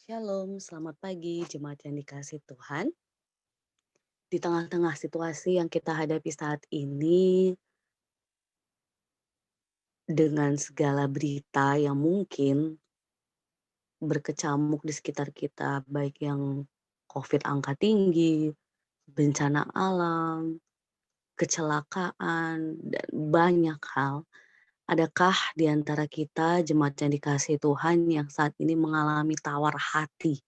Shalom, selamat pagi jemaat yang dikasih Tuhan. Di tengah-tengah situasi yang kita hadapi saat ini, dengan segala berita yang mungkin berkecamuk di sekitar kita, baik yang COVID angka tinggi, bencana alam, kecelakaan, dan banyak hal. Adakah di antara kita jemaat yang dikasih Tuhan yang saat ini mengalami tawar hati?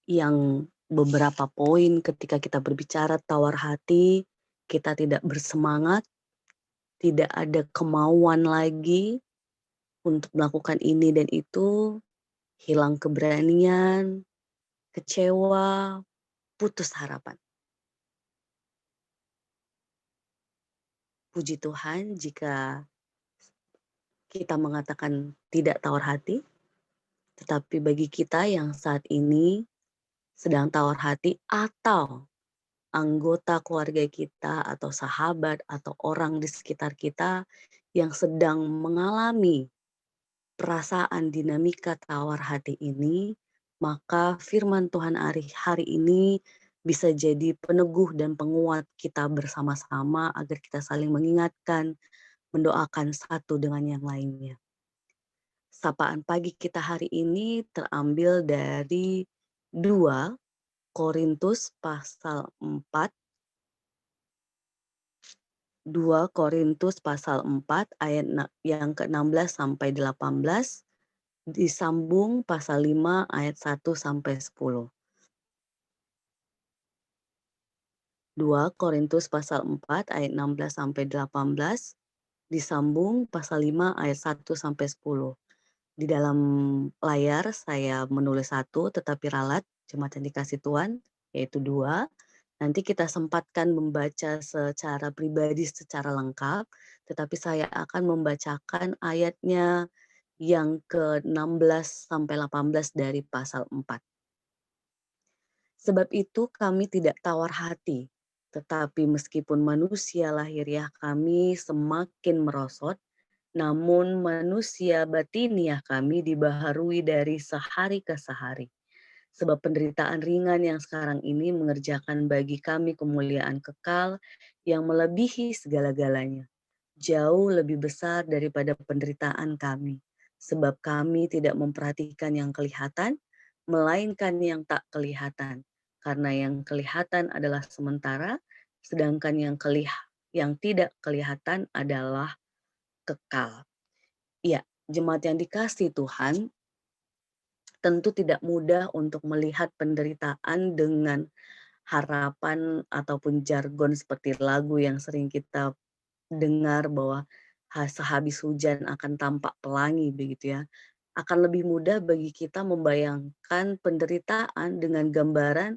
Yang beberapa poin ketika kita berbicara tawar hati, kita tidak bersemangat, tidak ada kemauan lagi untuk melakukan ini dan itu, hilang keberanian, kecewa, putus harapan. Puji Tuhan jika kita mengatakan tidak tawar hati, tetapi bagi kita yang saat ini sedang tawar hati atau anggota keluarga kita atau sahabat atau orang di sekitar kita yang sedang mengalami perasaan dinamika tawar hati ini, maka firman Tuhan hari ini bisa jadi peneguh dan penguat kita bersama-sama agar kita saling mengingatkan, mendoakan satu dengan yang lainnya. Sapaan pagi kita hari ini terambil dari 2 Korintus pasal 4. 2 Korintus pasal 4 ayat yang ke-16 sampai 18, disambung pasal 5 ayat 1 sampai 10. 2 Korintus pasal 4 ayat 16 sampai 18, disambung pasal 5 ayat 1 sampai 10. Di dalam layar saya menulis 1 tetapi ralat jemaat yang dikasih Tuhan yaitu 2. Nanti kita sempatkan membaca secara pribadi secara lengkap, tetapi saya akan membacakan ayatnya yang ke-16 sampai 18 dari pasal 4. Sebab itu kami tidak tawar hati, tetapi meskipun manusia lahiriah kami semakin merosot, namun manusia batiniah kami dibaharui dari sehari ke sehari. Sebab penderitaan ringan yang sekarang ini mengerjakan bagi kami kemuliaan kekal yang melebihi segala-galanya. Jauh lebih besar daripada penderitaan kami. Sebab kami tidak memperhatikan yang kelihatan, melainkan yang tak kelihatan. Karena yang kelihatan adalah sementara, sedangkan yang tidak kelihatan adalah kekal. Ya, jemaat yang dikasih Tuhan, tentu tidak mudah untuk melihat penderitaan dengan harapan ataupun jargon seperti lagu yang sering kita dengar bahwa sehabis hujan akan tampak pelangi begitu ya. Akan lebih mudah bagi kita membayangkan penderitaan dengan gambaran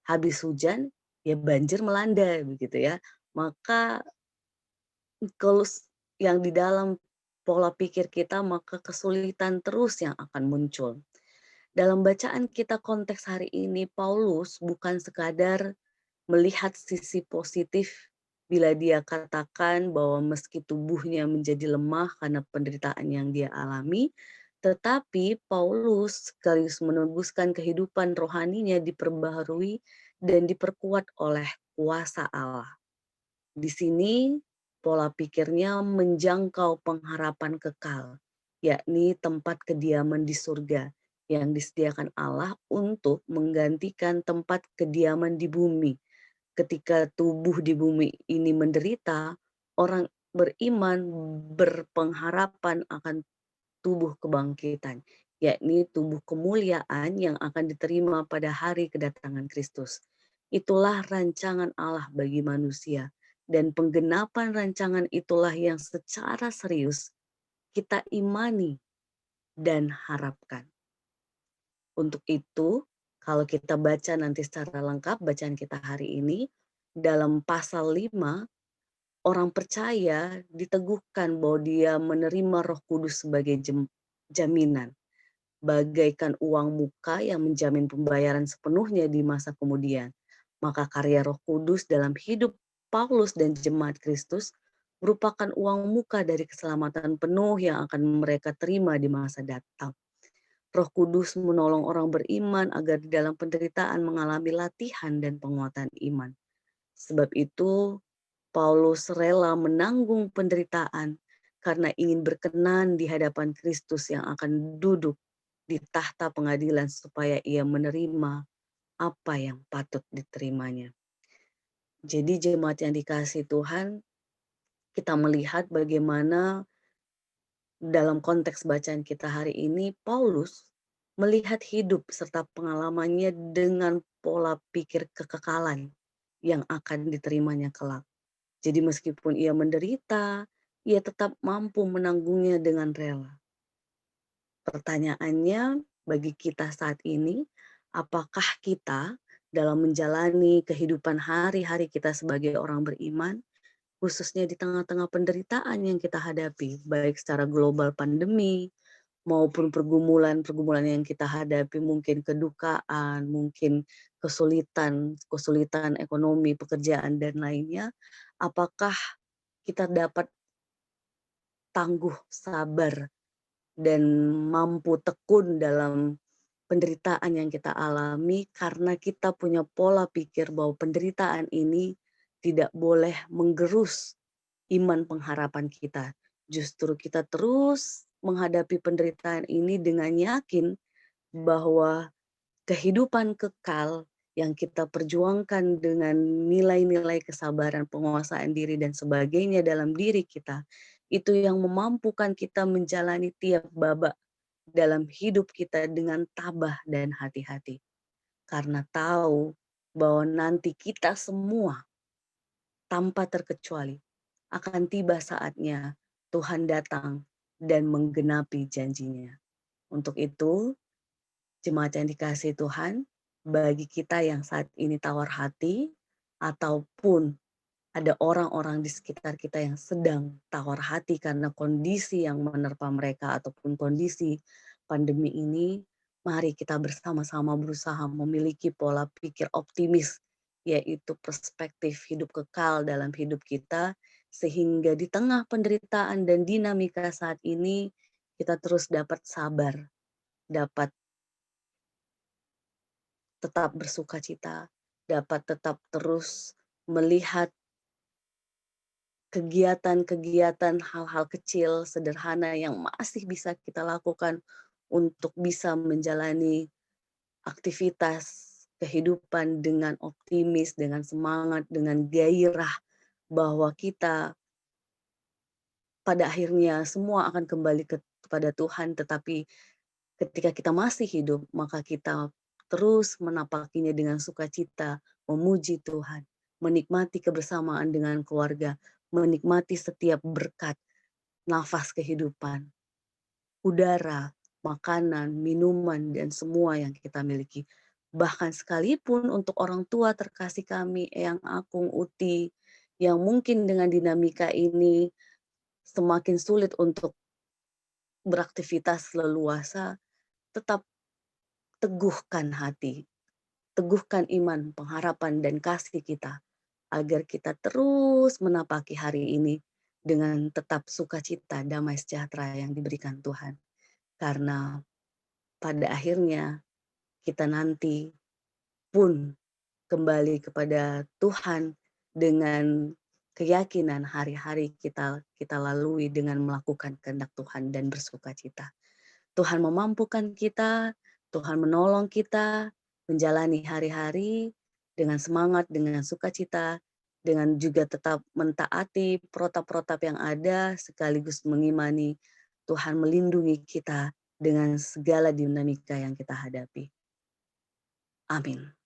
habis hujan ya banjir melanda begitu ya. Maka kalau yang di dalam pola pikir kita maka kesulitan terus yang akan muncul. Dalam bacaan kita konteks hari ini, Paulus bukan sekadar melihat sisi positif bila dia katakan bahwa meski tubuhnya menjadi lemah karena penderitaan yang dia alami, tetapi Paulus sekaligus menebuskan kehidupan rohaninya diperbaharui dan diperkuat oleh kuasa Allah. Di sini pola pikirnya menjangkau pengharapan kekal, yakni tempat kediaman di surga yang disediakan Allah untuk menggantikan tempat kediaman di bumi. Ketika tubuh di bumi ini menderita, orang beriman berpengharapan akan tubuh kebangkitan, yakni tubuh kemuliaan yang akan diterima pada hari kedatangan Kristus. Itulah rancangan Allah bagi manusia, dan penggenapan rancangan itulah yang secara serius kita imani dan harapkan. Untuk itu, kalau kita baca nanti secara lengkap bacaan kita hari ini, dalam pasal 5, orang percaya diteguhkan bahwa dia menerima Roh Kudus sebagai jaminan, bagaikan uang muka yang menjamin pembayaran sepenuhnya di masa kemudian. Maka karya Roh Kudus dalam hidup Paulus dan jemaat Kristus merupakan uang muka dari keselamatan penuh yang akan mereka terima di masa datang. Roh Kudus menolong orang beriman agar di dalam penderitaan mengalami latihan dan penguatan iman. Sebab itu, Paulus rela menanggung penderitaan karena ingin berkenan di hadapan Kristus yang akan duduk di tahta pengadilan supaya ia menerima apa yang patut diterimanya. Jadi jemaat yang dikasihi Tuhan, kita melihat bagaimana dalam konteks bacaan kita hari ini, Paulus melihat hidup serta pengalamannya dengan pola pikir kekekalan yang akan diterimanya kelak. Jadi meskipun ia menderita, ia tetap mampu menanggungnya dengan rela. Pertanyaannya bagi kita saat ini, apakah kita dalam menjalani kehidupan hari-hari kita sebagai orang beriman, khususnya di tengah-tengah penderitaan yang kita hadapi, baik secara global pandemi, maupun pergumulan-pergumulan yang kita hadapi, mungkin kedukaan, mungkin kesulitan ekonomi, pekerjaan, dan lainnya, apakah kita dapat tangguh, sabar, dan mampu tekun dalam penderitaan yang kita alami karena kita punya pola pikir bahwa penderitaan ini tidak boleh menggerus iman pengharapan kita. Justru kita terus menghadapi penderitaan ini dengan yakin bahwa kehidupan kekal yang kita perjuangkan dengan nilai-nilai kesabaran, penguasaan diri, dan sebagainya dalam diri kita, itu yang memampukan kita menjalani tiap babak dalam hidup kita dengan tabah dan hati-hati. Karena tahu bahwa nanti kita semua tanpa terkecuali akan tiba saatnya Tuhan datang dan menggenapi janjinya. Untuk itu, jemaat yang dikasihi Tuhan, bagi kita yang saat ini tawar hati, ataupun ada orang-orang di sekitar kita yang sedang tawar hati karena kondisi yang menerpa mereka ataupun kondisi pandemi ini, mari kita bersama-sama berusaha memiliki pola pikir optimis, yaitu perspektif hidup kekal dalam hidup kita, sehingga di tengah penderitaan dan dinamika saat ini, kita terus dapat sabar, dapat tetap bersukacita, dapat tetap terus melihat kegiatan-kegiatan hal-hal kecil, sederhana yang masih bisa kita lakukan untuk bisa menjalani aktivitas kehidupan dengan optimis, dengan semangat, dengan gairah bahwa kita pada akhirnya semua akan kembali kepada Tuhan, tetapi ketika kita masih hidup, maka kita terus menapakinya dengan sukacita, memuji Tuhan, menikmati kebersamaan dengan keluarga, menikmati setiap berkat, nafas kehidupan, udara, makanan, minuman, dan semua yang kita miliki. Bahkan sekalipun untuk orang tua terkasih kami, Eyang Akung, Uti, yang mungkin dengan dinamika ini semakin sulit untuk beraktivitas leluasa, tetap teguhkan hati, teguhkan iman, pengharapan, dan kasih kita, agar kita terus menapaki hari ini dengan tetap sukacita, damai sejahtera yang diberikan Tuhan. Karena pada akhirnya kita nanti pun kembali kepada Tuhan dengan keyakinan hari-hari kita lalui dengan melakukan kehendak Tuhan dan bersukacita. Tuhan memampukan kita, Tuhan menolong kita menjalani hari-hari dengan semangat, dengan sukacita, dengan juga tetap mentaati protap-protap yang ada, sekaligus mengimani Tuhan melindungi kita dengan segala dinamika yang kita hadapi. Amin.